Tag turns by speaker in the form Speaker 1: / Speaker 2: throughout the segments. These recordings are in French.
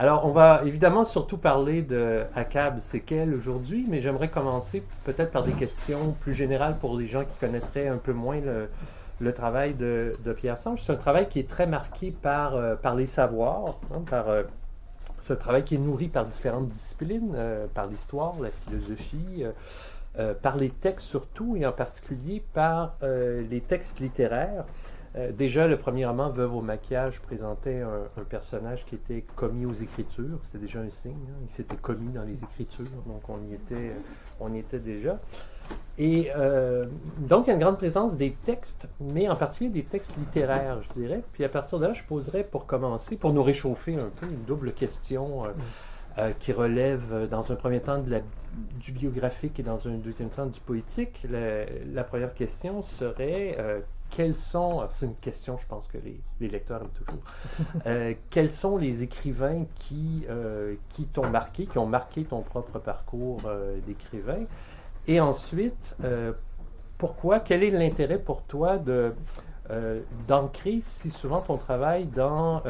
Speaker 1: Alors, on va évidemment surtout parler de ACAB séquelles aujourd'hui, mais j'aimerais commencer peut-être par des questions plus générales pour les gens qui connaîtraient un peu moins le travail de Pierre Sange. C'est un travail qui est très marqué par les savoirs, hein, c'est un travail qui est nourri par différentes disciplines, par l'histoire, la philosophie, par les textes surtout, et en particulier par les textes littéraires. Déjà, le premier roman, Veuve au maquillage, présentait un personnage qui était commis aux Écritures. C'était déjà un signe. Hein. Il s'était commis dans les Écritures, donc on y était déjà. Et donc, il y a une grande présence des textes, mais en particulier des textes littéraires, je dirais. Puis à partir de là, je poserais, pour commencer, pour nous réchauffer un peu, une double question qui relève dans un premier temps du biographique et dans un deuxième temps du poétique. La première question serait quels sont, c'est une question je pense que les lecteurs aiment toujours, quels sont les écrivains qui t'ont marqué, qui ont marqué ton propre parcours d'écrivain? Et ensuite, quel est l'intérêt pour toi d'ancrer si souvent ton travail dans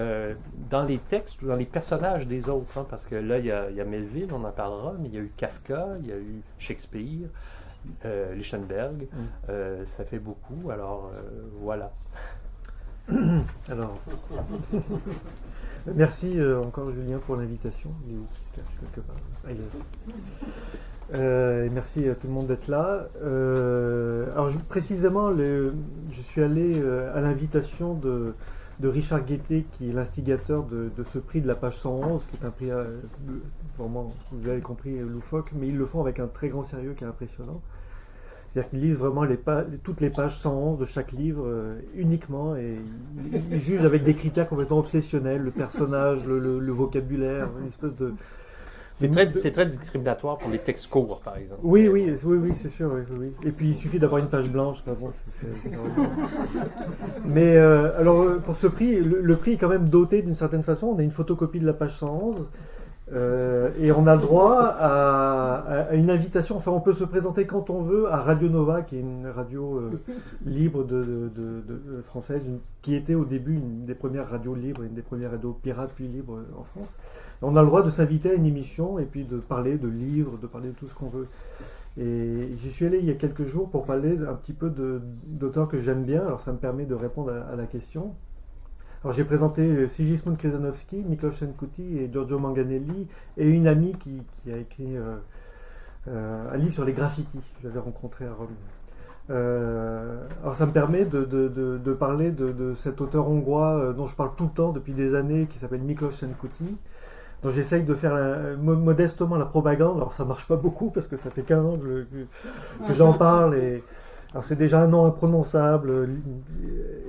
Speaker 1: les textes ou dans les personnages des autres, hein? Parce que là, il y a Melville, on en parlera, mais il y a eu Kafka, il y a eu Shakespeare, Lichtenberg, ça fait beaucoup, alors voilà.
Speaker 2: Alors, merci encore Julien pour l'invitation, il se cache quelque part. Merci à tout le monde d'être là. Alors précisément, je suis allé à l'invitation de Richard Guettet, qui est l'instigateur de ce prix de la page 111, qui est un prix vraiment, vous avez compris, loufoque, mais ils le font avec un très grand sérieux qui est impressionnant. C'est-à-dire qu'ils lisent vraiment toutes les pages 111 de chaque livre uniquement, et ils jugent avec des critères complètement obsessionnels, le personnage, le vocabulaire, une espèce de...
Speaker 1: C'est très discriminatoire pour les textes courts, par exemple.
Speaker 2: Oui, c'est sûr. Oui. Et puis il suffit d'avoir une page blanche. Bon, mais alors pour ce prix, le prix est quand même doté d'une certaine façon. On a une photocopie de la page 111 et on a le droit à une invitation. Enfin, on peut se présenter quand on veut à Radio Nova, qui est une radio libre de française, qui était au début une des premières radios libres, une des premières radios pirates puis libres en France. On a le droit de s'inviter à une émission et puis de parler de livres, de parler de tout ce qu'on veut. Et j'y suis allé il y a quelques jours pour parler un petit peu d'auteurs que j'aime bien. Alors ça me permet de répondre à la question. Alors j'ai présenté Sigismund Krzyżanowski, Miklos Senkuti et Giorgio Manganelli, et une amie qui a écrit un livre sur les graffitis que j'avais rencontré à Rome. Alors ça me permet de parler de cet auteur hongrois dont je parle tout le temps depuis des années, qui s'appelle Miklos Senkuti. Donc j'essaye de faire modestement la propagande. Alors ça marche pas beaucoup parce que ça fait 15 ans que j'en parle. Alors c'est déjà un nom imprononçable.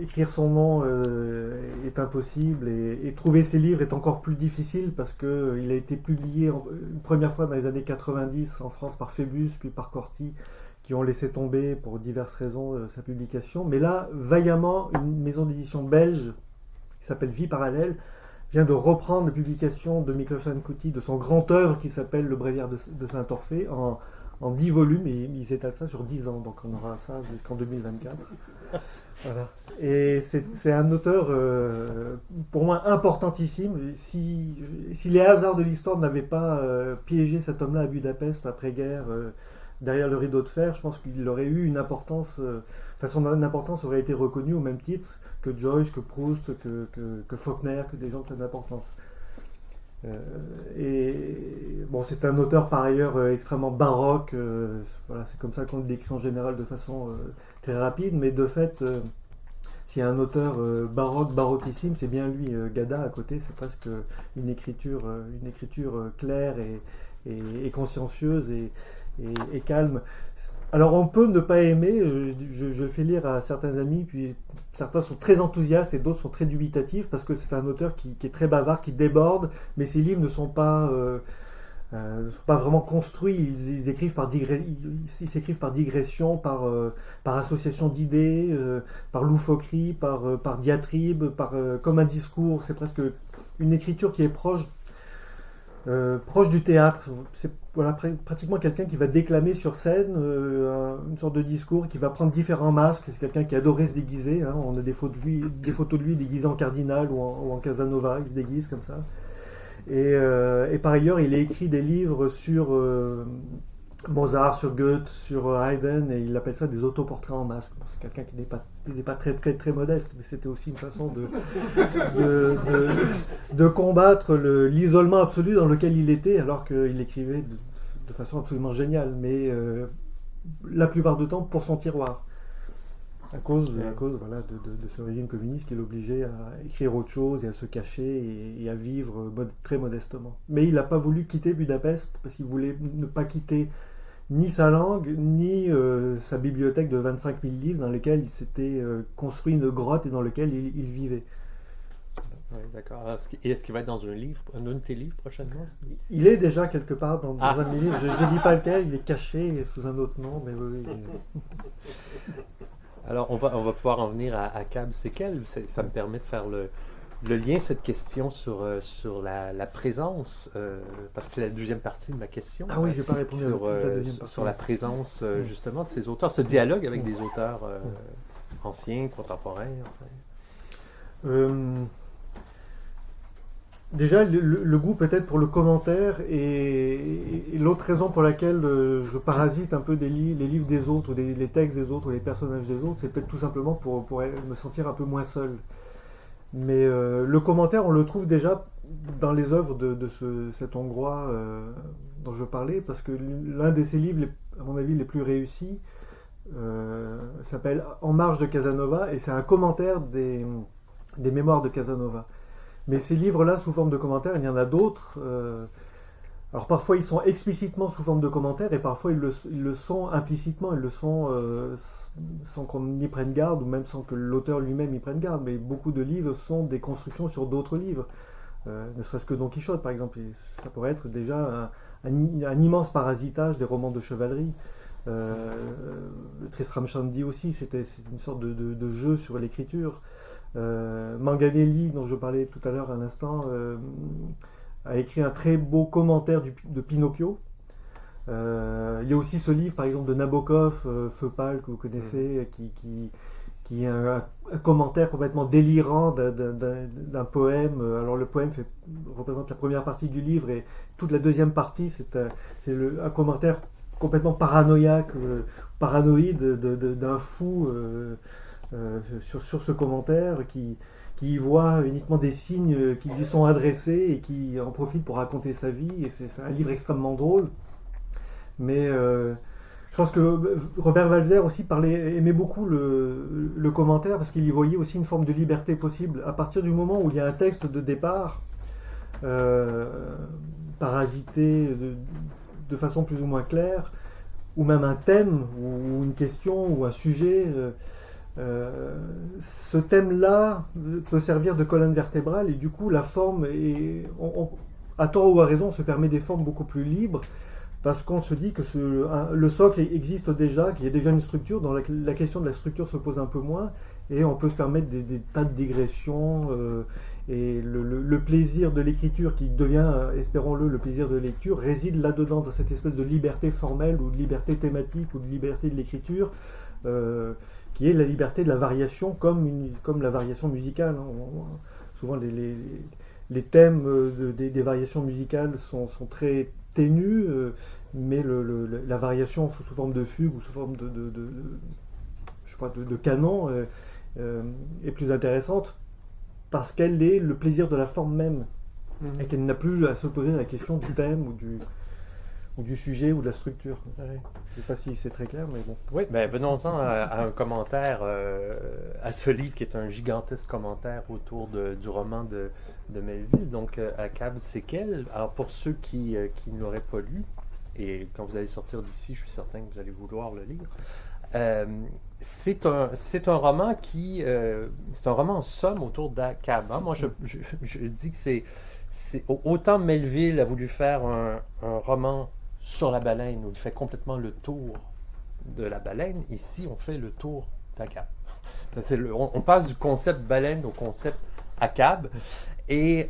Speaker 2: Écrire son nom est impossible et trouver ses livres est encore plus difficile parce qu'il a été publié une première fois dans les années 90 en France par Phébus puis par Corti, qui ont laissé tomber pour diverses raisons sa publication. Mais là, vaillamment, une maison d'édition belge qui s'appelle Vie Parallèle vient de reprendre la publication de Miklos Senkuti, de son grand œuvre qui s'appelle Le Bréviaire de Saint-Orphée, en 10 volumes, et ils étalent ça sur 10 ans, donc on aura ça jusqu'en 2024. Voilà. Et c'est un auteur, pour moi, importantissime. Si les hasards de l'histoire n'avaient pas piégé cet homme-là à Budapest après-guerre, derrière le rideau de fer, je pense qu'il aurait eu une importance, son importance aurait été reconnue au même titre que Joyce, que Proust, que Faulkner, que des gens de cette importance. Et bon, c'est un auteur par ailleurs extrêmement baroque, voilà, c'est comme ça qu'on le décrit en général de façon très rapide, mais de fait, s'il y a un auteur baroquissime, c'est bien lui, Gada à côté, c'est presque une écriture claire et consciencieuse et calme. Alors on peut ne pas aimer, je le fais lire à certains amis, puis certains sont très enthousiastes et d'autres sont très dubitatifs parce que c'est un auteur qui est très bavard, qui déborde, mais ses livres ne sont pas vraiment construits, ils s'écrivent par digression, par association d'idées, par loufoquerie, par diatribe, comme un discours, c'est presque une écriture qui est proche du théâtre. C'est pratiquement quelqu'un qui va déclamer sur scène une sorte de discours, qui va prendre différents masques. C'est quelqu'un qui adorait se déguiser, on a des photos de lui déguisé en cardinal ou en Casanova, il se déguise comme ça. Et par ailleurs, il a écrit des livres sur Mozart, sur Goethe, sur Haydn, et il appelle ça des autoportraits en masque. Bon, c'est quelqu'un qui n'est pas très, très, très modeste, mais c'était aussi une façon de combattre l'isolement absolu dans lequel il était, alors qu'il écrivait de façon absolument géniale, mais la plupart du temps pour son tiroir. À cause voilà, de ce régime communiste qui l'obligeait à écrire autre chose et à se cacher et à vivre très modestement. Mais il n'a pas voulu quitter Budapest parce qu'il voulait ne pas quitter ni sa langue, ni sa bibliothèque de 25 000 livres dans lesquels il s'était construit une grotte et dans lequel il vivait.
Speaker 1: Oui, d'accord. Est-ce qu'il va être dans un de tes livres prochainement?
Speaker 2: Il est déjà quelque part dans un de mes livres. Je ne dis pas lequel, il est caché sous un autre nom, mais oui.
Speaker 1: Alors, on va pouvoir en venir à Cab Séquelles. Ça me permet de faire le lien, cette question sur la présence, parce que c'est la deuxième partie de ma question.
Speaker 2: Ah oui, je n'ai pas répondu
Speaker 1: sur,
Speaker 2: à la deuxième partie.
Speaker 1: Sur la présence, justement, de ces auteurs, ce dialogue avec des auteurs anciens, contemporains, enfin.
Speaker 2: Déjà, le goût peut-être pour le commentaire et l'autre raison pour laquelle je parasite un peu les livres des autres ou les textes des autres ou les personnages des autres, c'est peut-être tout simplement pour me sentir un peu moins seul. Mais le commentaire, on le trouve déjà dans les œuvres de cet Hongrois dont je parlais, parce que l'un de ses livres, à mon avis, les plus réussis, s'appelle En marge de Casanova, et c'est un commentaire des mémoires de Casanova. Mais ces livres-là, sous forme de commentaires, il y en a d'autres. Alors parfois, ils sont explicitement sous forme de commentaires, et parfois, ils le sont implicitement, ils le sont sans qu'on y prenne garde, ou même sans que l'auteur lui-même y prenne garde. Mais beaucoup de livres sont des constructions sur d'autres livres. Ne serait-ce que Don Quichotte, par exemple. Et ça pourrait être déjà un immense parasitage des romans de chevalerie. Tristram Shandy aussi, c'est une sorte de jeu sur l'écriture. Manganelli, dont je parlais tout à l'heure un instant, a écrit un très beau commentaire de Pinocchio. Il y a aussi ce livre, par exemple, de Nabokov, Feu pâle, que vous connaissez, qui est un commentaire complètement délirant d'un poème. Alors le poème représente la première partie du livre, et toute la deuxième partie, c'est un commentaire complètement paranoïaque, paranoïde d'un fou sur ce commentaire qui voit uniquement des signes qui lui sont adressés et qui en profite pour raconter sa vie. Et c'est un livre extrêmement drôle. Mais je pense que Robert Walser aussi aimait beaucoup le commentaire, parce qu'il y voyait aussi une forme de liberté possible. À partir du moment où il y a un texte de départ, parasité de façon plus ou moins claire, ou même un thème, ou une question, ou un sujet, ce thème-là peut servir de colonne vertébrale, et du coup la forme, à tort ou à raison, on se permet des formes beaucoup plus libres, parce qu'on se dit que le socle existe déjà, qu'il y a déjà une structure, dont la question de la structure se pose un peu moins, et on peut se permettre des tas de digressions, et le plaisir de l'écriture, qui devient, espérons-le, le plaisir de lecture, réside là-dedans, dans cette espèce de liberté formelle, ou de liberté thématique, ou de liberté de l'écriture, qui est la liberté de la variation, comme la variation musicale. Souvent les thèmes des variations musicales sont très ténus, mais la variation sous forme de fugue ou sous forme de canon est plus intéressante, parce qu'elle est le plaisir de la forme même, et qu'elle n'a plus à se poser la question du thème ou du sujet ou de la structure. Je ne sais pas si c'est très clair, mais bon.
Speaker 1: Oui, ben venons-en à un commentaire, à ce livre qui est un gigantesque commentaire autour du roman de Melville, donc à Cab Séquelles. Alors pour ceux qui ne l'auraient pas lu, et quand vous allez sortir d'ici, je suis certain que vous allez vouloir le lire, c'est un roman c'est un roman en somme autour d'Akab. Hein? Moi, je dis que c'est autant Melville a voulu faire un roman sur la baleine, où il fait complètement le tour de la baleine. Ici, on fait le tour d'Akab. On passe du concept baleine au concept Akab, et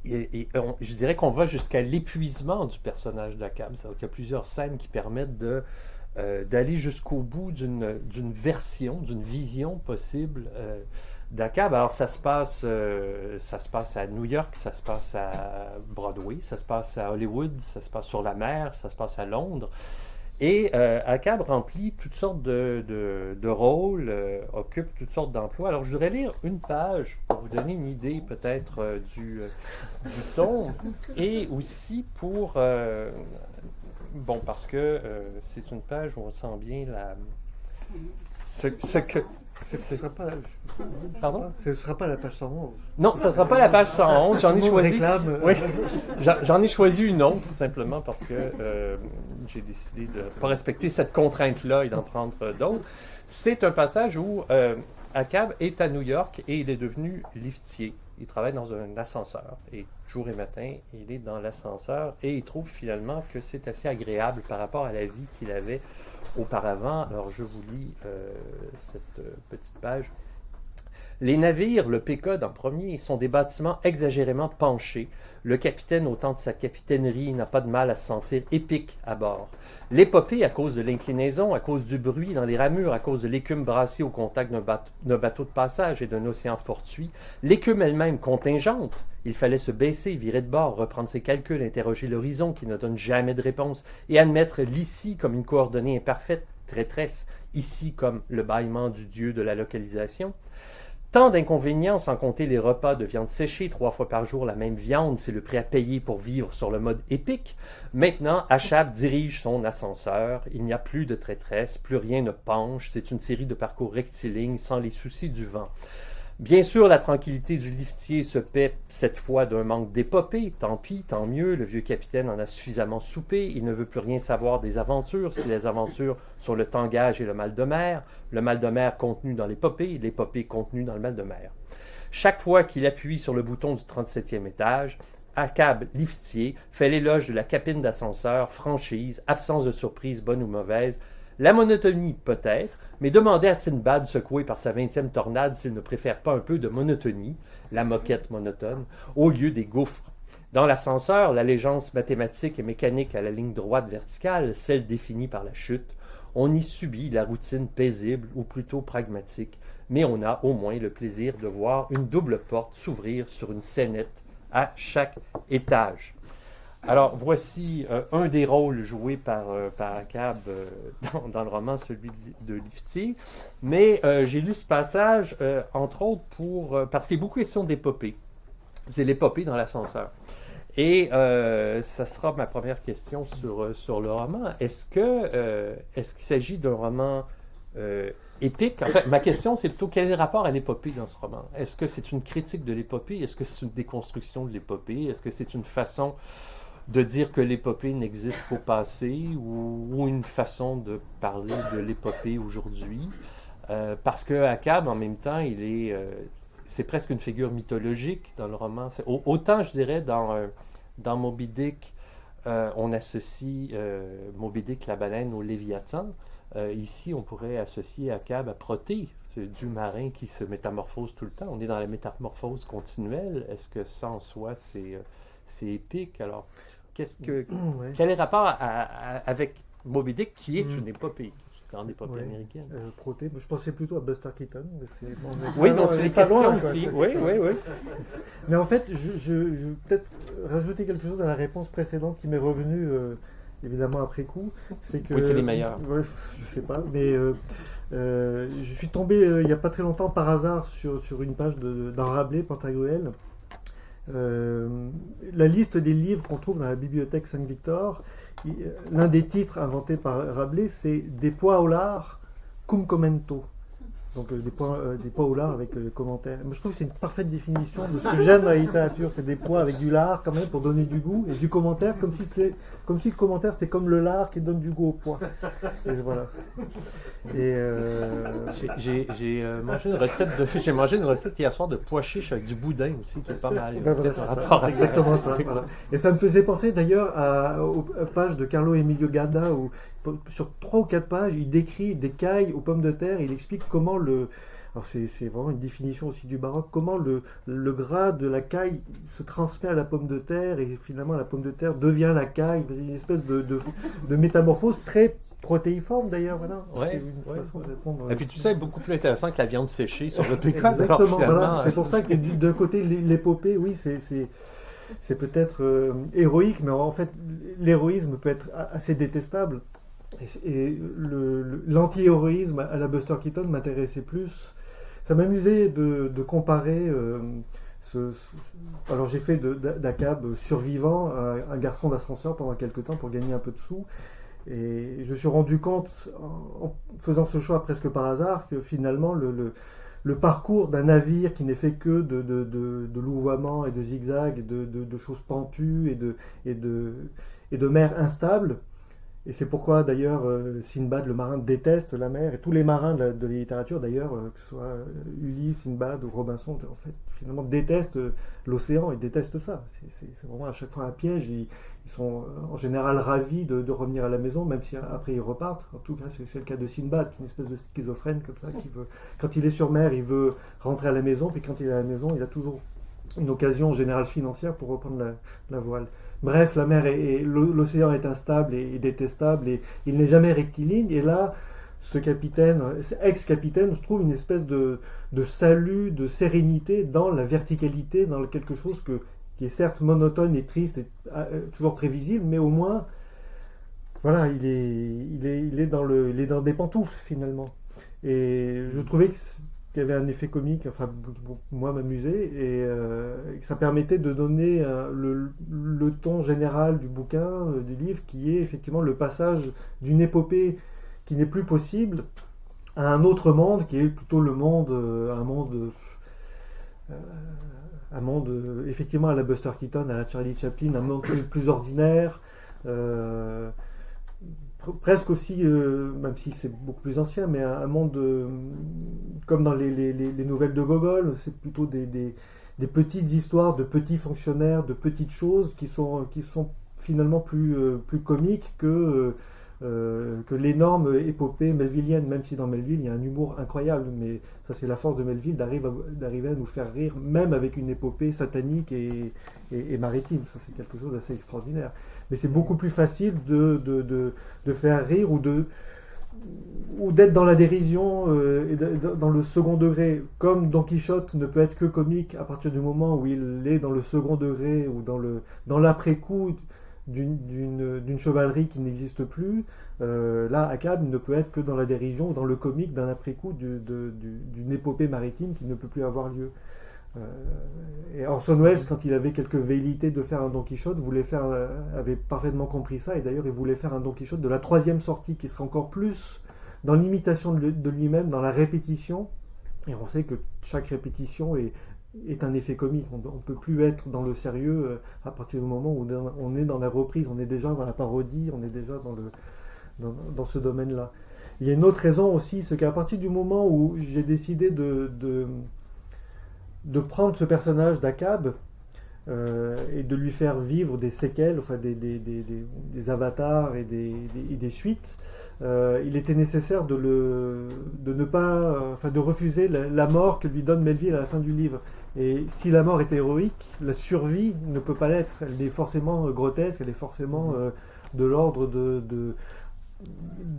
Speaker 1: je dirais qu'on va jusqu'à l'épuisement du personnage d'Akab. C'est-à-dire qu'il y a plusieurs scènes qui permettent d'aller jusqu'au bout d'une version, d'une vision possible d'ACAB. Alors ça se passe à New York, ça se passe à Broadway, ça se passe à Hollywood, ça se passe sur la mer, ça se passe à Londres. Et ACAB remplit toutes sortes de rôles, occupe toutes sortes d'emplois. Alors je voudrais lire une page pour vous donner une idée peut-être du ton, et aussi pour... bon, parce que c'est une page où on sent bien ce que...
Speaker 2: Ce sera pas,
Speaker 1: Pardon?
Speaker 2: ce sera pas la page 111.
Speaker 1: Non, ça ne sera pas la page 111. J'en ai
Speaker 2: Tout le monde
Speaker 1: choisi.
Speaker 2: réclame,
Speaker 1: Oui, j'en ai choisi une autre, simplement parce que j'ai décidé de ne pas respecter cette contrainte-là et d'en prendre d'autres. C'est un passage où ACAB est à New York et il est devenu liftier. Il travaille dans un ascenseur et jour et matin, il est dans l'ascenseur et il trouve finalement que c'est assez agréable par rapport à la vie qu'il avait auparavant. Alors je vous lis cette petite page. Les navires, le Pécode en premier, sont des bâtiments exagérément penchés. Le capitaine, au temps de sa capitainerie, n'a pas de mal à se sentir épique à bord. L'épopée, à cause de l'inclinaison, à cause du bruit dans les ramures, à cause de l'écume brassée au contact d'un bateau de passage et d'un océan fortuit, l'écume elle-même contingente. Il fallait se baisser, virer de bord, reprendre ses calculs, interroger l'horizon qui ne donne jamais de réponse, et admettre l'ici comme une coordonnée imparfaite, traîtresse, ici comme le bâillement du dieu de la localisation. Tant d'inconvénients, sans compter les repas de viande séchée, 3 fois par jour la même viande, c'est le prix à payer pour vivre sur le mode épique. Maintenant, ACAB dirige son ascenseur, il n'y a plus de traîtresse, plus rien ne penche, c'est une série de parcours rectilignes sans les soucis du vent. Bien sûr, la tranquillité du liftier se paie cette fois d'un manque d'épopée. Tant pis, tant mieux, le vieux capitaine en a suffisamment soupé. Il ne veut plus rien savoir des aventures, si les aventures sont le tangage et le mal de mer contenu dans l'épopée contenue dans le mal de mer. Chaque fois qu'il appuie sur le bouton du 37e étage, ACAB liftier fait l'éloge de la cabine d'ascenseur, franchise, absence de surprise bonne ou mauvaise, la monotonie peut-être, mais demandez à Sinbad, secoué par sa 20e tornade, s'il ne préfère pas un peu de monotonie, la moquette monotone, au lieu des gouffres. Dans l'ascenseur, l'allégeance mathématique et mécanique à la ligne droite verticale, celle définie par la chute, on y subit la routine paisible ou plutôt pragmatique, mais on a au moins le plaisir de voir une double porte s'ouvrir sur une scénette à chaque étage. Alors, voici un des rôles joués par ACAB dans le roman, celui de liftier. Mais j'ai lu ce passage, entre autres, parce qu'il est beaucoup question d'épopée. C'est l'épopée dans l'ascenseur. Et ça sera ma première question sur le roman. Est-ce qu'il s'agit d'un roman épique? En fait, ma question, c'est plutôt quel est le rapport à l'épopée dans ce roman? Est-ce que c'est une critique de l'épopée? Est-ce que c'est une déconstruction de l'épopée? Est-ce que c'est une façon de dire que l'épopée n'existe qu'au passé ou une façon de parler de l'épopée aujourd'hui? Parce que ACAB, en même temps, c'est presque une figure mythologique dans le roman. Autant, je dirais, dans Moby Dick, on associe Moby Dick, la baleine, au Léviathan. Ici, on pourrait associer ACAB à Proté, ce dieu marin qui se métamorphose tout le temps. On est dans la métamorphose continuelle. Est-ce que ça, en soi, c'est épique? Alors, quel est le rapport avec Moby Dick, qui est une épopée, une grande épopée américaine?
Speaker 2: Proté, je pensais plutôt à Buster Keaton. Mais
Speaker 1: oui, donc c'est les questions aussi. Oui.
Speaker 2: Mais en fait, je vais peut-être rajouter quelque chose à la réponse précédente qui m'est revenue, évidemment, après coup. C'est que,
Speaker 1: oui, c'est les meilleurs.
Speaker 2: Je sais pas, mais je suis tombé il n'y a pas très longtemps par hasard sur une page d'un Rabelais, Pantagruel. La liste des livres qu'on trouve dans la bibliothèque Saint-Victor, l'un des titres inventés par Rabelais, c'est Des pois au lard cum commento. Donc des pois au lard avec commentaires. Moi, je trouve que c'est une parfaite définition de ce que j'aime dans la littérature. C'est des pois avec du lard quand même pour donner du goût, et du commentaire comme si le commentaire c'était comme le lard qui donne du goût au pois. Et voilà. Et
Speaker 1: j'ai mangé une recette hier soir de pois chiches avec du boudin aussi qui est pas mal.
Speaker 2: C'est exactement ça. Voilà. Et ça me faisait penser d'ailleurs aux pages de Carlo Emilio Gadda où sur 3 ou 4 pages, il décrit des cailles aux pommes de terre, il explique comment alors c'est vraiment une définition aussi du baroque, comment le gras de la caille se transmet à la pomme de terre et finalement la pomme de terre devient la caille, une espèce de métamorphose très protéiforme d'ailleurs, voilà.
Speaker 1: Ouais,
Speaker 2: C'est une
Speaker 1: ouais.
Speaker 2: façon de répondre.
Speaker 1: Et puis tout ça est beaucoup plus intéressant que la viande séchée sur le pécan.
Speaker 2: Exactement, voilà. C'est pour ça que d'un côté, l'épopée, oui, c'est peut-être héroïque, mais en fait, l'héroïsme peut être assez détestable. Et l'anti-héroïsme à la Buster Keaton m'intéressait plus. Ça m'amusait de comparer. Alors j'ai fait d'Akab survivant un garçon d'ascenseur pendant quelques temps pour gagner un peu de sous. Et je me suis rendu compte, en faisant ce choix presque par hasard, que finalement le parcours d'un navire qui n'est fait que de louvoiements et de zigzags, de choses pentues et de mers instables. Et c'est pourquoi d'ailleurs Sinbad le marin déteste la mer, et tous les marins de la littérature d'ailleurs, que ce soit Ulysse, Sinbad ou Robinson, en fait finalement détestent l'océan et détestent ça. C'est vraiment à chaque fois un piège. Ils sont en général ravis de revenir à la maison, même si après ils repartent. En tout cas c'est le cas de Sinbad, qui est une espèce de schizophrène comme ça, qui veut, quand il est sur mer, il veut rentrer à la maison, puis quand il est à la maison, il a toujours une occasion en général financière pour reprendre la voile. Bref, la mer l'océan est instable et détestable, et il n'est jamais rectiligne. Et là, ce capitaine, ex-capitaine, se trouve une espèce de salut, de sérénité dans la verticalité, dans quelque chose qui est certes monotone et triste et toujours prévisible, mais au moins, voilà, il est dans des pantoufles finalement. Et je trouvais qu'il y avait un effet comique, enfin moi m'amusait, et que ça permettait de donner le ton général du bouquin, du livre, qui est effectivement le passage d'une épopée qui n'est plus possible à un autre monde, qui est plutôt un monde effectivement à la Buster Keaton, à la Charlie Chaplin, un monde plus ordinaire, presque aussi, même si c'est beaucoup plus ancien, mais un monde comme dans les nouvelles de Gogol. C'est plutôt des petites histoires de petits fonctionnaires, de petites choses qui sont finalement plus comiques que l'énorme épopée melvillienne, même si dans Melville il y a un humour incroyable. Mais ça, c'est la force de Melville, d'arriver à nous faire rire, même avec une épopée satanique et maritime. Ça, c'est quelque chose d'assez extraordinaire. Mais c'est beaucoup plus facile de faire rire ou d'être dans la dérision et dans le second degré. Comme Don Quichotte ne peut être que comique à partir du moment où il est dans le second degré ou dans l'après-coup d'une chevalerie qui n'existe plus. Là, Akab ne peut être que dans la dérision ou dans le comique d'un après-coup d'une épopée maritime qui ne peut plus avoir lieu. Et Orson Welles, quand il avait quelques velléités de faire un Don Quichotte, avait parfaitement compris ça, et d'ailleurs il voulait faire un Don Quichotte de la troisième sortie, qui serait encore plus dans l'imitation de lui-même, dans la répétition. Et on sait que chaque répétition est un effet comique. On ne peut plus être dans le sérieux à partir du moment où on est dans la reprise, on est déjà dans la parodie, on est déjà dans ce domaine-là. Il y a une autre raison aussi, c'est qu'à partir du moment où j'ai décidé de prendre ce personnage d'Akab et de lui faire vivre des séquelles, enfin des avatars et des suites, il était nécessaire de refuser la mort que lui donne Melville à la fin du livre. Et si la mort est héroïque, la survie ne peut pas l'être. Elle est forcément grotesque, elle est forcément de l'ordre de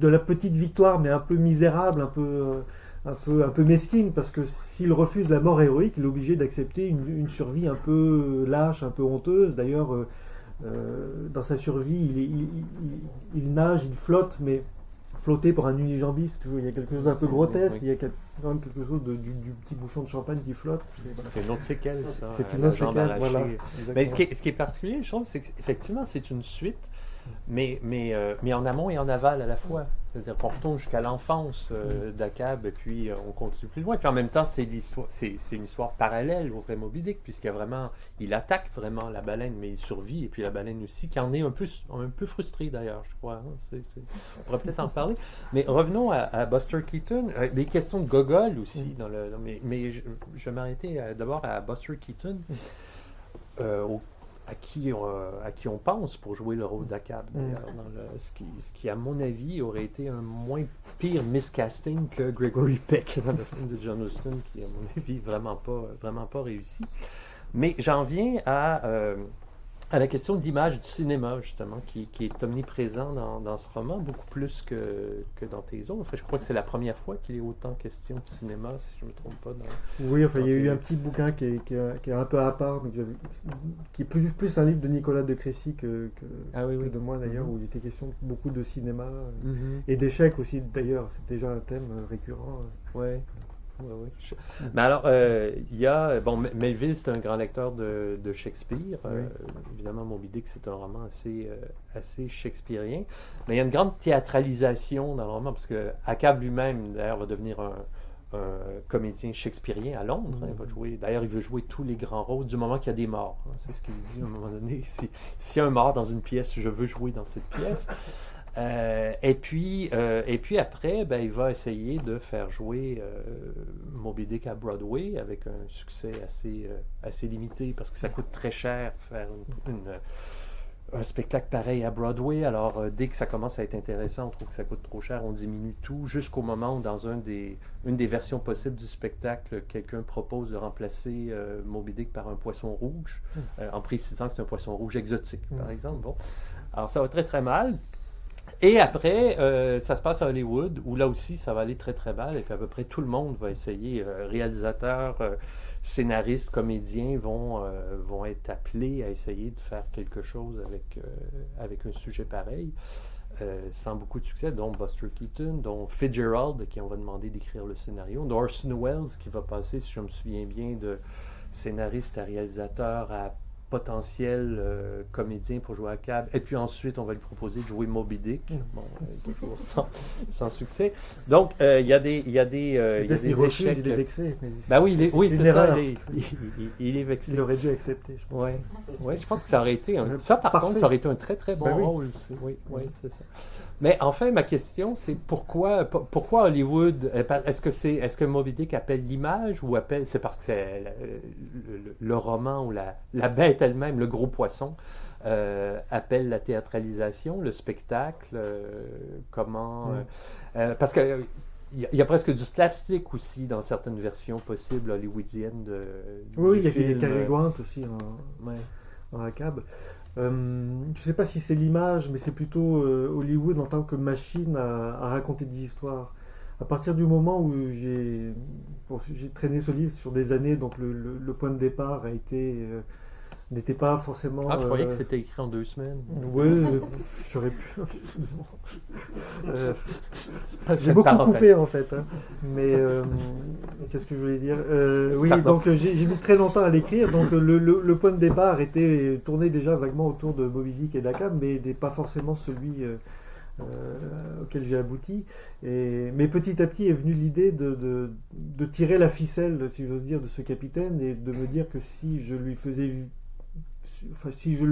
Speaker 2: la petite victoire, mais un peu misérable, un peu mesquine, parce que s'il refuse la mort héroïque, il est obligé d'accepter une survie un peu lâche, un peu honteuse. D'ailleurs, dans sa survie, il nage, il flotte, mais flotter pour un unijambiste, il y a quelque chose d'un peu grotesque, il y a quand même quelque chose du petit bouchon de champagne qui flotte.
Speaker 1: C'est une autre séquelle, ça.
Speaker 2: C'est une autre séquelle, voilà.
Speaker 1: Mais ce qui est particulier, je trouve, c'est qu'effectivement, c'est une suite, mais en amont et en aval à la fois. C'est-à-dire qu'on retourne jusqu'à l'enfance d'Akab, et puis on continue plus loin. Puis en même temps, c'est une histoire parallèle au vrai Moby Dick, il attaque vraiment la baleine, mais il survit, et puis la baleine aussi, qui en est un peu frustrée d'ailleurs, je crois. On pourrait peut-être en parler. Mais revenons à Buster Keaton. Les questions de Gogol aussi, mais je vais m'arrêter d'abord à Buster Keaton. À qui on pense pour jouer le rôle d'Akab, d'ailleurs, ce qui, à mon avis, aurait été un moins pire miscasting que Gregory Peck dans le film de John Huston, qui, à mon avis, vraiment pas réussi. Mais j'en viens à à la question de l'image du cinéma, justement, qui est omniprésent dans ce roman, beaucoup plus que dans tes autres. Enfin, je crois que c'est la première fois qu'il est autant question de cinéma, si je ne me trompe pas.
Speaker 2: Oui, enfin, il y a eu
Speaker 1: tes-
Speaker 2: un petit bouquin qui est un peu à part, donc qui est plus un livre de Nicolas de Crécy
Speaker 1: Ah oui,
Speaker 2: que
Speaker 1: oui.
Speaker 2: de moi d'ailleurs,
Speaker 1: Mhm.
Speaker 2: où il était question beaucoup de cinéma
Speaker 1: Mhm.
Speaker 2: et d'échecs aussi d'ailleurs. C'est déjà un thème récurrent.
Speaker 1: Ouais. Ouais, ouais.
Speaker 2: Mhm.
Speaker 1: Mais alors, il y a. Bon, Melville, c'est un grand lecteur de Shakespeare.
Speaker 2: Oui.
Speaker 1: Évidemment, Moby Dick, c'est un roman assez shakespearien. Mais il y a une grande théâtralisation dans le roman, parce que Accab lui-même, d'ailleurs, va devenir un comédien shakespearien à Londres. Hein. Il va jouer, d'ailleurs, il veut jouer tous les grands rôles du moment qu'il y a des morts. Hein. C'est ce qu'il dit à un moment donné. S'il y a un mort dans une pièce, je veux jouer dans cette pièce. Et puis après, ben, il va essayer de faire jouer Moby Dick à Broadway avec un succès assez limité parce que ça coûte très cher faire un spectacle pareil à Broadway. Alors, dès que ça commence à être intéressant, on trouve que ça coûte trop cher, on diminue tout, jusqu'au moment où, dans une des versions possibles du spectacle, quelqu'un propose de remplacer Moby Dick par un poisson rouge, en précisant que c'est un poisson rouge exotique, par exemple. Bon. Alors, ça va très très mal. Et après, ça se passe à Hollywood, où là aussi, ça va aller très très mal, et puis à peu près tout le monde va essayer, réalisateurs, scénaristes, comédiens vont être appelés à essayer de faire quelque chose avec un sujet pareil, sans beaucoup de succès, dont Buster Keaton, dont Fitzgerald, qui on va demander d'écrire le scénario, dont Orson Welles, qui va passer, si je me souviens bien, de scénariste à réalisateur à potentiel comédien pour jouer à Cab. Et puis ensuite, on va lui proposer de jouer Moby Dick. Bon, toujours sans succès. Donc, il y a des
Speaker 2: refuse,
Speaker 1: échecs.
Speaker 2: il est vexé.
Speaker 1: Ben oui, oui,
Speaker 2: c'est
Speaker 1: c'est
Speaker 2: une
Speaker 1: ça.
Speaker 2: erreur.
Speaker 1: Il est vexé.
Speaker 2: Il aurait dû accepter, je pense.
Speaker 1: Ouais. Ouais, je pense que ça aurait été ça par
Speaker 2: Parfait.
Speaker 1: contre, ça aurait été un très très bon
Speaker 2: Ben oui.
Speaker 1: rôle aussi. Oui, oui, c'est ça. Mais enfin, ma question, c'est pourquoi Hollywood est-ce que Moby Dick appelle l'image ou c'est parce que c'est le roman ou la bête elle-même, le gros poisson, appelle la théâtralisation, le spectacle, parce que il y a presque du slapstick aussi dans certaines versions possibles hollywoodiennes
Speaker 2: Oui,
Speaker 1: du
Speaker 2: il y a
Speaker 1: film.
Speaker 2: Cary Grant aussi
Speaker 1: Ouais.
Speaker 2: en ACAB. Je ne sais pas si c'est l'image, mais c'est plutôt Hollywood en tant que machine à raconter des histoires. À partir du moment où j'ai traîné ce livre sur des années, donc le point de départ n'était pas forcément.
Speaker 1: Ah, je croyais que c'était écrit en 2 semaines.
Speaker 2: Oui, j'aurais pu.
Speaker 1: Cette
Speaker 2: J'ai beaucoup
Speaker 1: parenthèse.
Speaker 2: coupé en fait. Hein. Mais qu'est-ce que je voulais dire Oui,
Speaker 1: Pardon.
Speaker 2: donc j'ai mis très longtemps à l'écrire. Donc le point de départ était tourné déjà vaguement autour de Moby Dick et d'Akam, mais n'est pas forcément celui auquel j'ai abouti. Mais petit à petit est venue l'idée de tirer la ficelle, si j'ose dire, de ce capitaine et de me dire que si je le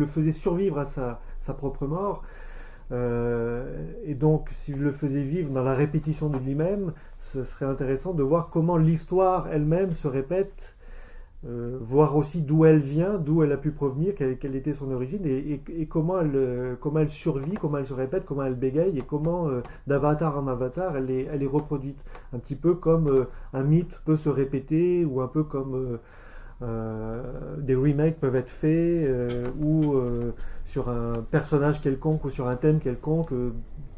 Speaker 2: faisais survivre à sa propre mort, et donc si je le faisais vivre dans la répétition de lui-même, ce serait intéressant de voir comment l'histoire elle-même se répète, voir aussi d'où elle vient, d'où elle a pu provenir, quelle était son origine, et comment elle survit, comment elle se répète, comment elle bégaye, et comment d'avatar en avatar elle est reproduite. Un petit peu comme un mythe peut se répéter, ou un peu comme des remakes peuvent être faits, ou sur un personnage quelconque ou sur un thème quelconque,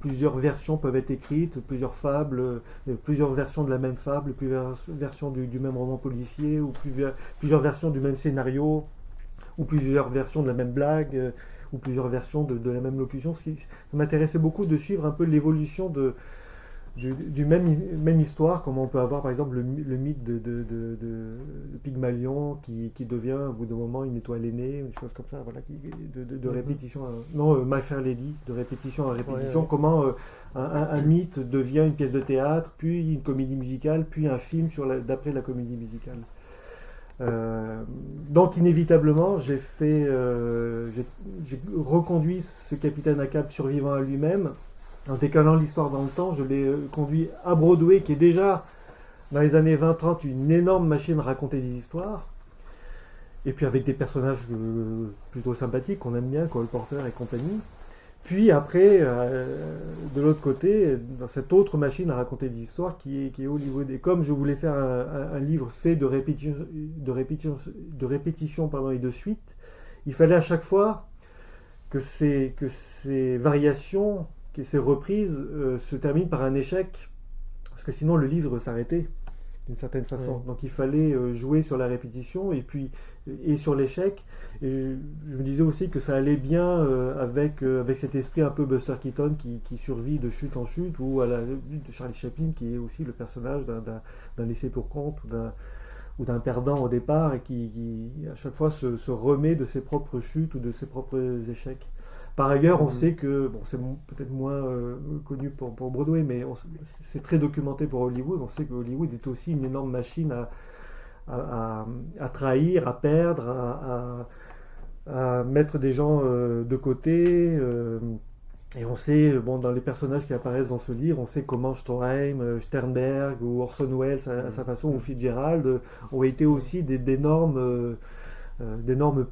Speaker 2: plusieurs versions peuvent être écrites, plusieurs fables, plusieurs versions de la même fable, plusieurs versions du même roman policier, ou plusieurs versions du même scénario, ou plusieurs versions de la même blague, ou plusieurs versions de la même locution. Ça m'intéressait beaucoup de suivre un peu l'évolution du même histoire, comme on peut avoir par exemple le mythe de Pygmalion qui devient au bout d'un moment une étoile aînée, une chose comme ça, voilà, de répétition My Fair Lady, de répétition en répétition,
Speaker 1: Ouais.
Speaker 2: comment un mythe devient une pièce de théâtre, puis une comédie musicale, puis un film d'après la comédie musicale. Donc inévitablement j'ai reconduit ce capitaine Ahab survivant à lui-même. En décalant l'histoire dans le temps, je l'ai conduit à Broadway, qui est déjà, dans les années 20-30, une énorme machine à raconter des histoires. Et puis avec des personnages plutôt sympathiques, qu'on aime bien, Cole Porter et compagnie. Puis après, de l'autre côté, dans cette autre machine à raconter des histoires qui est Hollywood. Et comme je voulais faire un livre fait de répétition et de suite, il fallait à chaque fois que ces variations, que ces reprises se terminent par un échec, parce que sinon le livre s'arrêtait d'une certaine façon.
Speaker 1: Ouais.
Speaker 2: Donc il fallait jouer sur la répétition et sur l'échec. Et je me disais aussi que ça allait bien avec cet esprit un peu Buster Keaton qui survit de chute en chute, ou de Charlie Chaplin qui est aussi le personnage d'un laissé pour compte ou d'un perdant au départ et qui à chaque fois se remet de ses propres chutes ou de ses propres échecs. Par ailleurs, on sait que, bon, c'est peut-être moins connu pour Broadway, mais c'est très documenté pour Hollywood. On sait que Hollywood est aussi une énorme machine à trahir, à perdre, à mettre des gens de côté. Et on sait, bon, dans les personnages qui apparaissent dans ce livre, on sait comment Stroheim, Sternberg ou Orson Welles, à sa façon, ou Fitzgerald, ont été aussi d'énormes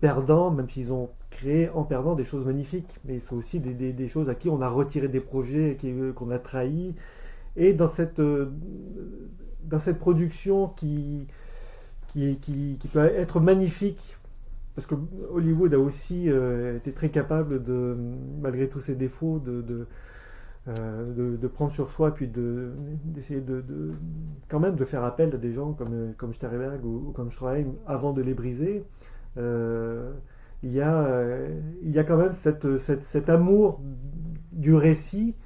Speaker 2: perdants, même s'ils ont créé en perdant des choses magnifiques. Mais ils sont aussi des choses à qui on a retiré des projets, qu'on a trahis. Et dans cette production qui peut être magnifique, parce que Hollywood a aussi été très capable malgré tous ses défauts, de prendre sur soi, puis d'essayer quand même de faire appel à des gens comme Sternberg ou comme Stroheim avant de les briser. Il y a quand même cet amour du récit,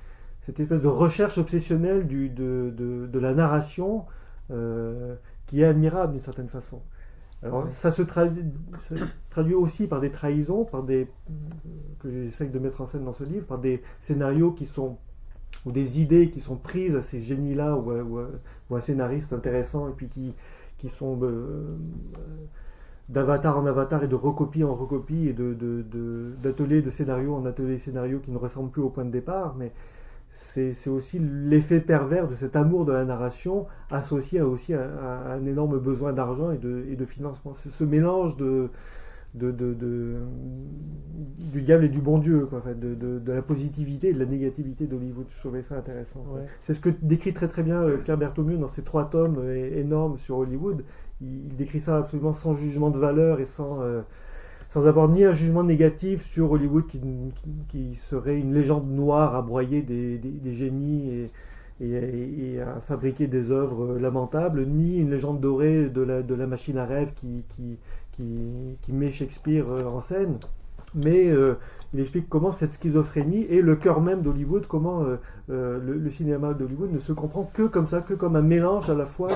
Speaker 2: cette espèce de recherche obsessionnelle de la narration qui est admirable d'une certaine façon. Alors
Speaker 1: Ouais.
Speaker 2: ça se traduit aussi par des trahisons, que j'essaie de mettre en scène dans ce livre, par des scénarios ou des idées qui sont prises à ces génies-là ou à scénaristes intéressants et puis qui sont d'avatar en avatar et de recopie en recopie et d'atelier de scénario en atelier de scénario qui ne ressemblent plus au point de départ, mais c'est aussi l'effet pervers de cet amour de la narration associé aussi à un énorme besoin d'argent et de financement. C'est ce mélange du diable et du bon Dieu, quoi, en fait, de la positivité et de la négativité d'Hollywood. Je trouvais ça intéressant.
Speaker 1: Ouais.
Speaker 2: C'est ce que décrit très très bien Pierre Berthomeu dans ses 3 tomes énormes sur Hollywood. Il décrit ça absolument sans jugement de valeur et sans avoir ni un jugement négatif sur Hollywood qui serait une légende noire à broyer des génies et à fabriquer des œuvres lamentables, ni une légende dorée de la machine à rêve qui met Shakespeare en scène. Mais il explique comment cette schizophrénie est le cœur même d'Hollywood, comment le cinéma d'Hollywood ne se comprend que comme ça, que comme un mélange à la fois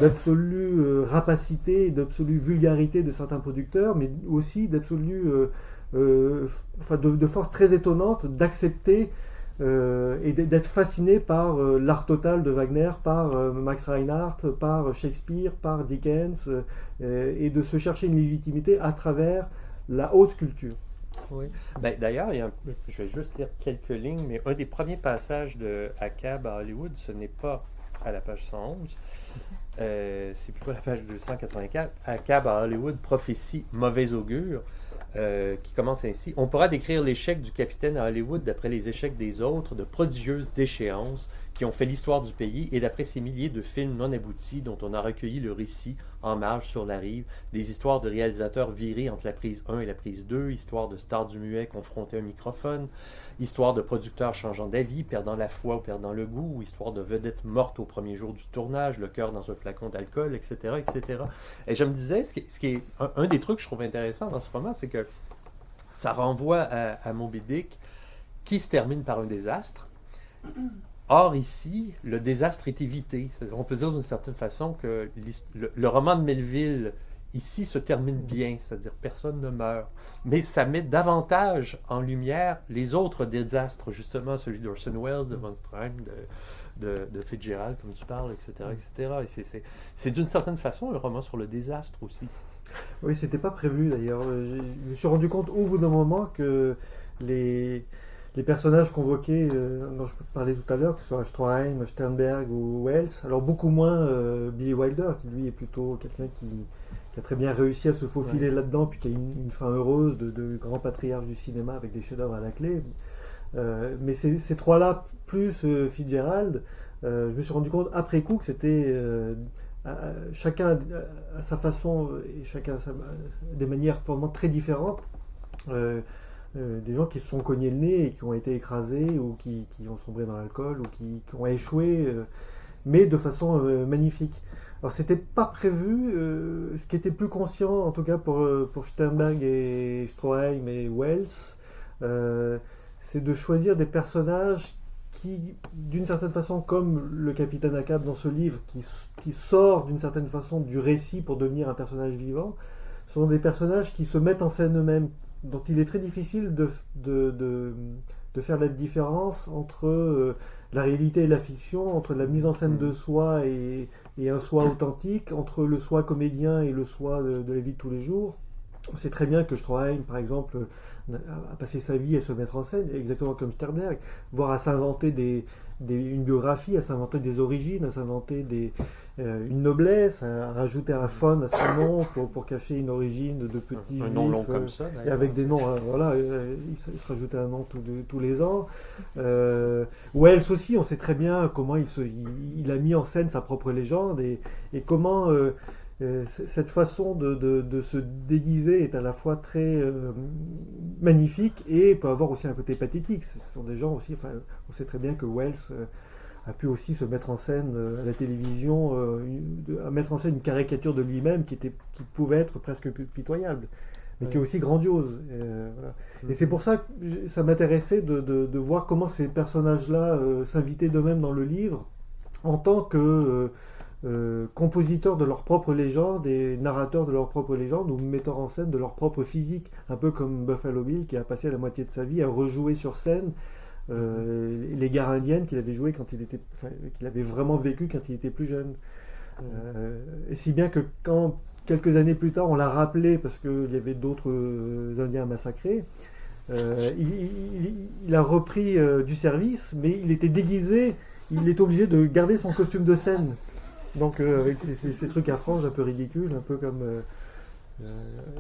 Speaker 2: d'absolue rapacité et d'absolue vulgarité de certains producteurs, mais aussi de force très étonnante d'accepter et d'être fasciné par l'art total de Wagner, par Max Reinhardt, par Shakespeare, par Dickens, et de se chercher une légitimité à travers la haute culture.
Speaker 1: Oui. Ben, d'ailleurs, je vais juste lire quelques lignes, mais un des premiers passages de ACAB à Hollywood, ce n'est pas à la page 111, c'est plutôt à la page 284. ACAB à Hollywood, prophétie, mauvais augure, qui commence ainsi. On pourra décrire l'échec du capitaine à Hollywood d'après les échecs des autres, de prodigieuses déchéances qui ont fait l'histoire du pays et d'après ces milliers de films non aboutis dont on a recueilli le récit en marge sur la rive, des histoires de réalisateurs virés entre la prise 1 et la prise 2, histoires de stars du muet confrontés à un microphone, histoires de producteurs changeant d'avis, perdant la foi ou perdant le goût, ou histoires de vedettes mortes au premier jour du tournage, le cœur dans un flacon d'alcool, etc., etc. Et je me disais, ce qui est un des trucs que je trouve intéressant dans ce roman, c'est que ça renvoie à Moby Dick, qui se termine par un désastre. Or, ici, le désastre est évité. On peut dire d'une certaine façon que le roman de Melville, ici, se termine bien, c'est-à-dire personne ne meurt. Mais ça met davantage en lumière les autres désastres, justement, celui d'Orson Welles, de Von Stroheim, de Fitzgerald, comme tu parles, etc., etc. Et c'est d'une certaine façon un roman sur le désastre aussi.
Speaker 2: Oui, c'était pas prévu d'ailleurs. Je me suis rendu compte au bout d'un moment que les personnages convoqués dont je parlais tout à l'heure, que ce soit Stroheim, Sternberg ou Wells, alors beaucoup moins Billy Wilder, qui lui est plutôt quelqu'un qui a très bien réussi à se faufiler là-dedans, puis qui a une fin heureuse de grand patriarche du cinéma avec des chefs-d'œuvre à la clé. Mais ces trois-là, plus Fitzgerald, je me suis rendu compte après coup que c'était chacun à sa façon et chacun des manières vraiment très différentes. Des gens qui se sont cognés le nez et qui ont été écrasés ou qui ont sombré dans l'alcool ou qui ont échoué, mais de façon magnifique. Alors c'était pas prévu, ce qui était plus conscient en tout cas pour Sternberg et Stroheim et Wells, c'est de choisir des personnages qui, d'une certaine façon, comme le capitaine Ahcab dans ce livre, qui sort d'une certaine façon du récit pour devenir un personnage vivant, sont des personnages qui se mettent en scène eux-mêmes, dont il est très difficile de faire la différence entre la réalité et la fiction, entre la mise en scène de soi et un soi authentique, entre le soi comédien et le soi de la vie de tous les jours. On sait très bien que Stroheim, par exemple, a passé sa vie à se mettre en scène, exactement comme Sternberg, voire à s'inventer une biographie, à s'inventer des origines, à s'inventer une noblesse, à rajouter un fun à son nom pour cacher une origine de petit
Speaker 1: un
Speaker 2: juif,
Speaker 1: nom long comme ça.
Speaker 2: et avec des noms, voilà, il se rajoutait un nom tous les ans. Wells aussi, on sait très bien comment il a mis en scène sa propre légende et comment cette façon de se déguiser est à la fois très magnifique et peut avoir aussi un côté pathétique. Ce sont des gens aussi, enfin, on sait très bien que Wells a pu aussi se mettre en scène à la télévision, à mettre en scène une caricature de lui-même qui pouvait être presque pitoyable, mais qui est aussi grandiose. Voilà. Et c'est pour ça que ça m'intéressait de voir comment ces personnages-là s'invitaient d'eux-mêmes dans le livre en tant que compositeurs de leur propre légende et narrateurs de leur propre légende ou metteurs en scène de leur propre physique, un peu comme Buffalo Bill qui a passé la moitié de sa vie à rejouer sur scène les guerres indiennes qu'il avait joué qu'il avait vraiment vécu quand il était plus jeune. Et si bien que quand quelques années plus tard on l'a rappelé parce qu'il y avait d'autres Indiens massacrés, il a repris du service, mais il était déguisé, il est obligé de garder son costume de scène. Donc avec ces trucs à franges un peu ridicules, un peu comme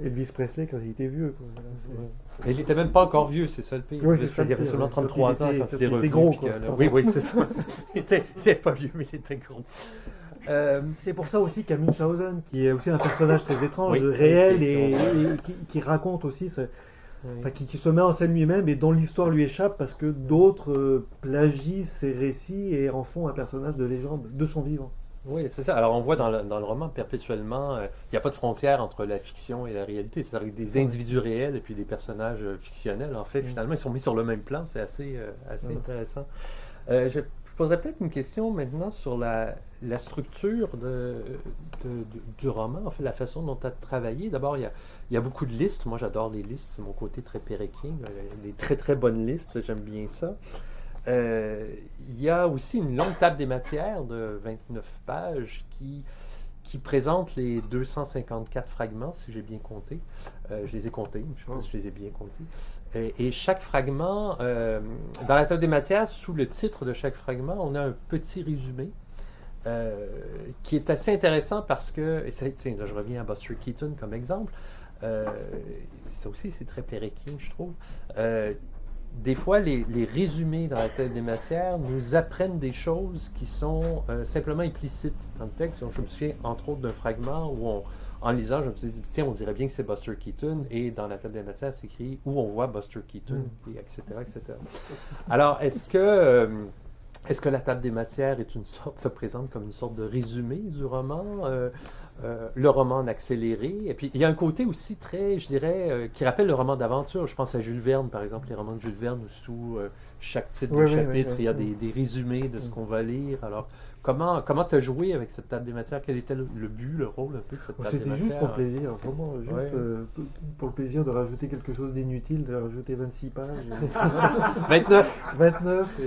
Speaker 2: Elvis Presley quand il était vieux. Voilà,
Speaker 1: il n'était même pas encore vieux, c'est ça le pire.
Speaker 2: Oui, c'est ça,
Speaker 1: il avait seulement 33 ans quand il est revenu.
Speaker 2: Il était gros.
Speaker 1: Oui, c'est ça. Il n'était pas vieux, mais il était gros.
Speaker 2: C'est pour ça aussi qu'à Munchausen, qui est aussi un personnage très étrange, réel et qui raconte aussi, qui se met en scène lui-même et dont l'histoire lui échappe parce que d'autres plagient ses récits et en font un personnage de légende de son vivant.
Speaker 1: Oui, c'est ça. Alors on voit dans le roman perpétuellement, il n'y a pas de frontière entre la fiction et la réalité. C'est-à-dire des individus réels et puis des personnages fictionnels. En fait, finalement, ils sont mis sur le même plan. C'est assez intéressant. Je poserais peut-être une question maintenant sur la structure du roman, en fait, la façon dont tu as travaillé. D'abord, il y a beaucoup de listes. Moi, j'adore les listes. C'est mon côté très péréquien. Des très, très bonnes listes. J'aime bien ça. Il y a aussi une longue table des matières de 29 pages qui présente les 254 fragments, si j'ai bien compté. Je les ai comptés, je ne sais pas si je les ai bien comptés. Et chaque fragment, dans la table des matières, sous le titre de chaque fragment, on a un petit résumé qui est assez intéressant parce que, tiens, là, je reviens à Buster Keaton comme exemple, ça aussi c'est très péréquien, je trouve. Des fois, les résumés dans la table des matières nous apprennent des choses qui sont simplement implicites dans le texte. Donc, je me souviens, entre autres, d'un fragment où, en lisant, je me suis dit, tiens, on dirait bien que c'est Buster Keaton, et dans la table des matières, c'est écrit où on voit Buster Keaton, et etc., etc. Alors, est-ce que la table des matières se présente comme une sorte de résumé du roman, le roman en accéléré? Et puis, il y a un côté aussi très, je dirais, qui rappelle le roman d'aventure. Je pense à Jules Verne, par exemple, les romans de Jules Verne, où sous chaque titre de chapitre, il y a des résumés de ce qu'on va lire. Alors, comment tu as joué avec cette table des matières? Quel était le but, le rôle un peu de cette table des matières?
Speaker 2: C'était juste pour le plaisir, vraiment, juste pour le plaisir de rajouter quelque chose d'inutile, de rajouter 26 pages. 29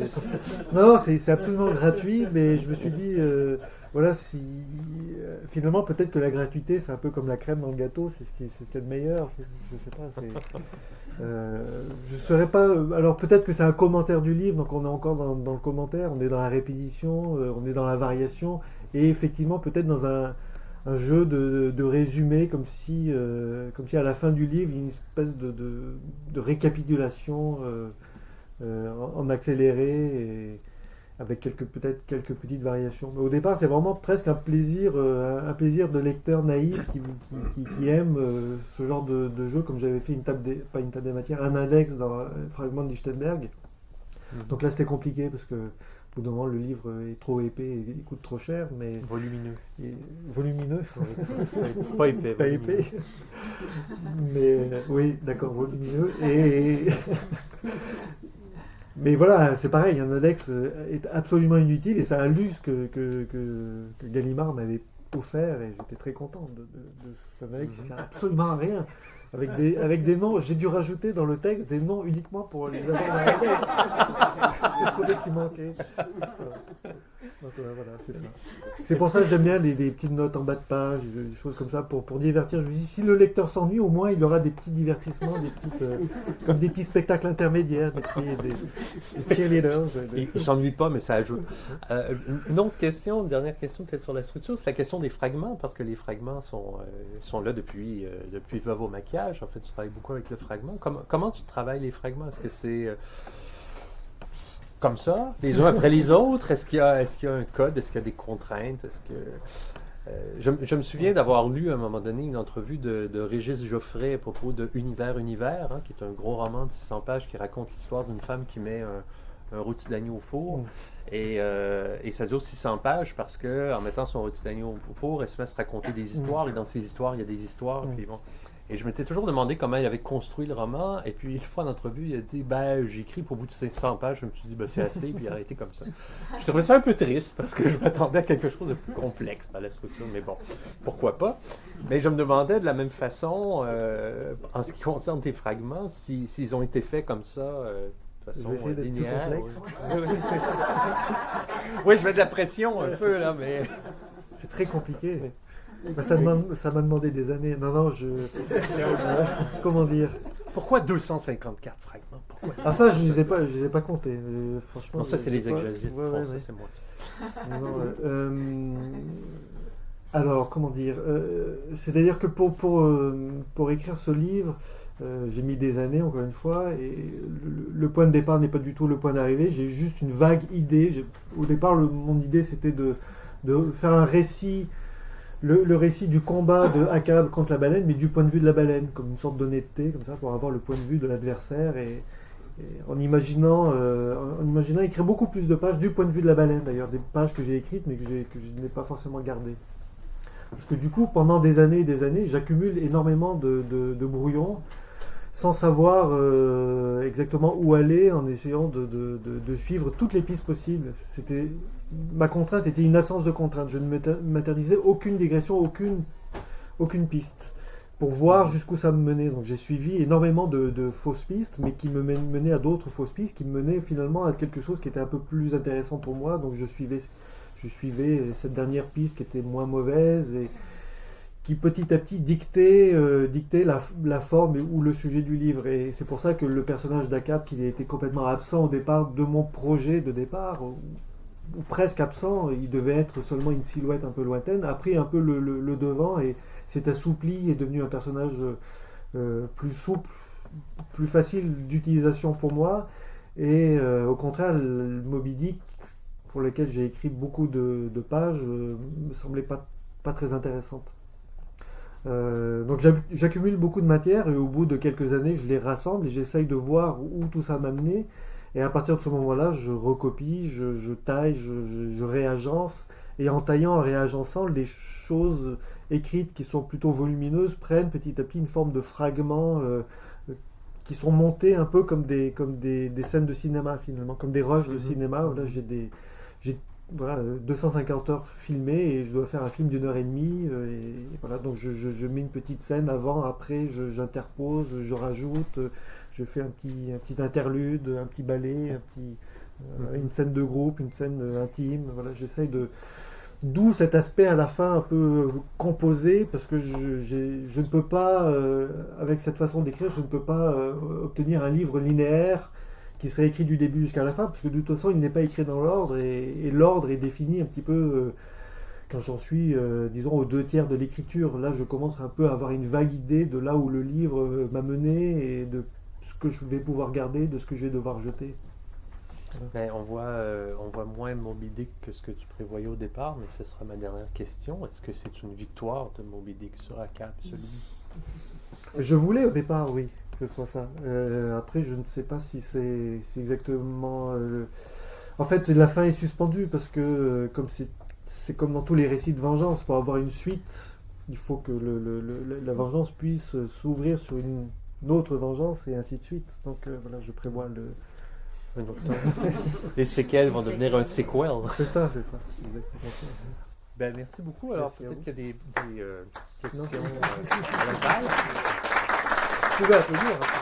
Speaker 2: Non, c'est absolument gratuit, mais je me suis dit, voilà, finalement, peut-être que la gratuité, c'est un peu comme la crème dans le gâteau, c'est ce qu'il y a de meilleur, je sais pas. Je serais pas. Alors peut-être que c'est un commentaire du livre, donc on est encore dans le commentaire, on est dans la répétition, on est dans la variation, et effectivement peut-être dans un jeu de résumé, comme si à la fin du livre, il y a une espèce de récapitulation en accéléré avec peut-être quelques petites variations. Mais au départ, c'est vraiment presque un plaisir de lecteur naïf qui aime ce genre de jeu, comme j'avais fait pas une table des matières, un index dans un fragment de Lichtenberg. Donc là, c'était compliqué parce que au bout d'un moment, le livre est trop épais et il coûte trop cher, mais volumineux.
Speaker 1: Pas épais.
Speaker 2: Pas épais. Mais oui, d'accord, volumineux. Et mais voilà, c'est pareil, un index est absolument inutile et c'est un luxe que Gallimard m'avait offert et j'étais très content de cet index qui sert absolument à rien. Avec des noms, j'ai dû rajouter dans le texte des noms uniquement pour les avoir dans l'index. Parce que je trouvais qu'il manquait. Donc voilà, c'est ça. C'est pour ça que j'aime bien les petites notes en bas de page, des choses comme ça, pour divertir. Je me dis, si le lecteur s'ennuie, au moins il aura des petits divertissements, comme des petits spectacles intermédiaires, des cheerleaders.
Speaker 1: Il ne s'ennuie pas, mais ça ajoute. Une autre question, une dernière question peut-être sur la structure, c'est la question des fragments, parce que les fragments sont là depuis Veuve au maquillage. En fait, tu travailles beaucoup avec le fragment. Comment tu travailles les fragments? Est-ce que c'est comme ça, les uns après les autres? Est-ce qu'il y a un code? Est-ce qu'il y a des contraintes? Je me souviens d'avoir lu à un moment donné une entrevue de Régis Geoffrey à propos de Univers, qui est un gros roman de 600 pages qui raconte l'histoire d'une femme qui met un rôti d'agneau au four. Et ça dure 600 pages parce qu'en mettant son rôti d'agneau au four, elle se met à se raconter des histoires. Et dans ces histoires, il y a des histoires. Puis bon. Et je m'étais toujours demandé comment il avait construit le roman. Et puis, une fois en entrevue, il a dit j'écris pour bout de 500 pages. Je me suis dit c'est assez. Puis il a arrêté comme ça. Je trouvais ça un peu triste parce que je m'attendais à quelque chose de plus complexe dans la structure. Mais bon, pourquoi pas. Mais je me demandais de la même façon, en ce qui concerne tes fragments, s'ils ont été faits comme ça. De façon linéaire. Oui, je mets de la pression un peu là, mais.
Speaker 2: C'est très compliqué. Bah, ça m'a demandé des années. Non, comment dire?
Speaker 1: Pourquoi 254 fragments? Pourquoi?
Speaker 2: Ah ça, je les ai pas comptés. Franchement.
Speaker 1: Non, ça c'est les exagés.
Speaker 2: Ouais.
Speaker 1: C'est moi.
Speaker 2: Alors, comment dire? C'est-à-dire que pour écrire ce livre, j'ai mis des années, encore une fois, et le point de départ n'est pas du tout le point d'arrivée. J'ai juste une vague idée. Au départ, mon idée, c'était de faire un récit. Le récit du combat de Akab contre la baleine, mais du point de vue de la baleine, comme une sorte d'honnêteté, comme ça, pour avoir le point de vue de l'adversaire, et en imaginant écrire beaucoup plus de pages du point de vue de la baleine, d'ailleurs, des pages que j'ai écrites, mais que je n'ai pas forcément gardées. Parce que du coup, pendant des années et des années, j'accumule énormément de brouillons, sans savoir exactement où aller, en essayant de suivre toutes les pistes possibles. Ma contrainte était une absence de contrainte. Je ne m'interdisais aucune digression, aucune piste, pour voir jusqu'où ça me menait. Donc j'ai suivi énormément de fausses pistes, mais qui me menaient à d'autres fausses pistes, qui me menaient finalement à quelque chose qui était un peu plus intéressant pour moi. Donc je suivais cette dernière piste qui était moins mauvaise et qui petit à petit dictait la forme ou le sujet du livre. Et c'est pour ça que le personnage d'Akab, qui était complètement absent au départ de mon projet de départ, ou presque absent, il devait être seulement une silhouette un peu lointaine, a pris un peu le devant et s'est assoupli, est devenu un personnage plus souple, plus facile d'utilisation pour moi. Et au contraire, le Moby Dick, pour lequel j'ai écrit beaucoup de pages, me semblait pas très intéressante. Donc j'accumule beaucoup de matière et au bout de quelques années, je les rassemble et j'essaye de voir où tout ça m'a mené. Et à partir de ce moment-là, je recopie, je taille, je réagence. Et en taillant, en réagençant, les choses écrites qui sont plutôt volumineuses prennent petit à petit une forme de fragments qui sont montés un peu comme des scènes de cinéma finalement, comme des rushs de cinéma. Voilà, j'ai 250 heures filmées et je dois faire un film d'1 heure et demie. Et voilà, donc je mets une petite scène avant, après, j'interpose, je rajoute. Je fais un petit interlude, un petit ballet, une scène de groupe, une scène intime. Voilà, j'essaye d'où cet aspect à la fin un peu composé, parce que je ne peux pas, avec cette façon d'écrire, je ne peux pas obtenir un livre linéaire qui serait écrit du début jusqu'à la fin, parce que de toute façon, il n'est pas écrit dans l'ordre, et l'ordre est défini un petit peu quand j'en suis, disons, aux 2/3 de l'écriture. Là, je commence un peu à avoir une vague idée de là où le livre m'a mené, et de ce que je vais pouvoir garder, de ce que je vais devoir jeter.
Speaker 1: Ben, on voit moins Moby Dick que ce que tu prévoyais au départ, mais ce sera ma dernière question. Est-ce que c'est une victoire de Moby Dick sur ACAB, celui?
Speaker 2: Je voulais au départ, oui, que ce soit ça. Après, je ne sais pas si c'est exactement. En fait, la fin est suspendue parce que, comme c'est comme dans tous les récits de vengeance, pour avoir une suite, il faut que la vengeance puisse s'ouvrir sur une autre vengeance et ainsi de suite. Donc voilà, je prévois
Speaker 1: Un autre temps. Les séquelles vont devenir un sequel.
Speaker 2: C'est ça, exactement ça.
Speaker 1: Ben, merci beaucoup. Alors,
Speaker 2: Merci à
Speaker 1: peut-être
Speaker 2: vous.
Speaker 1: qu'il y a des questions
Speaker 2: Non.
Speaker 1: à la salle.
Speaker 2: Vous pouvez applaudir. Hein.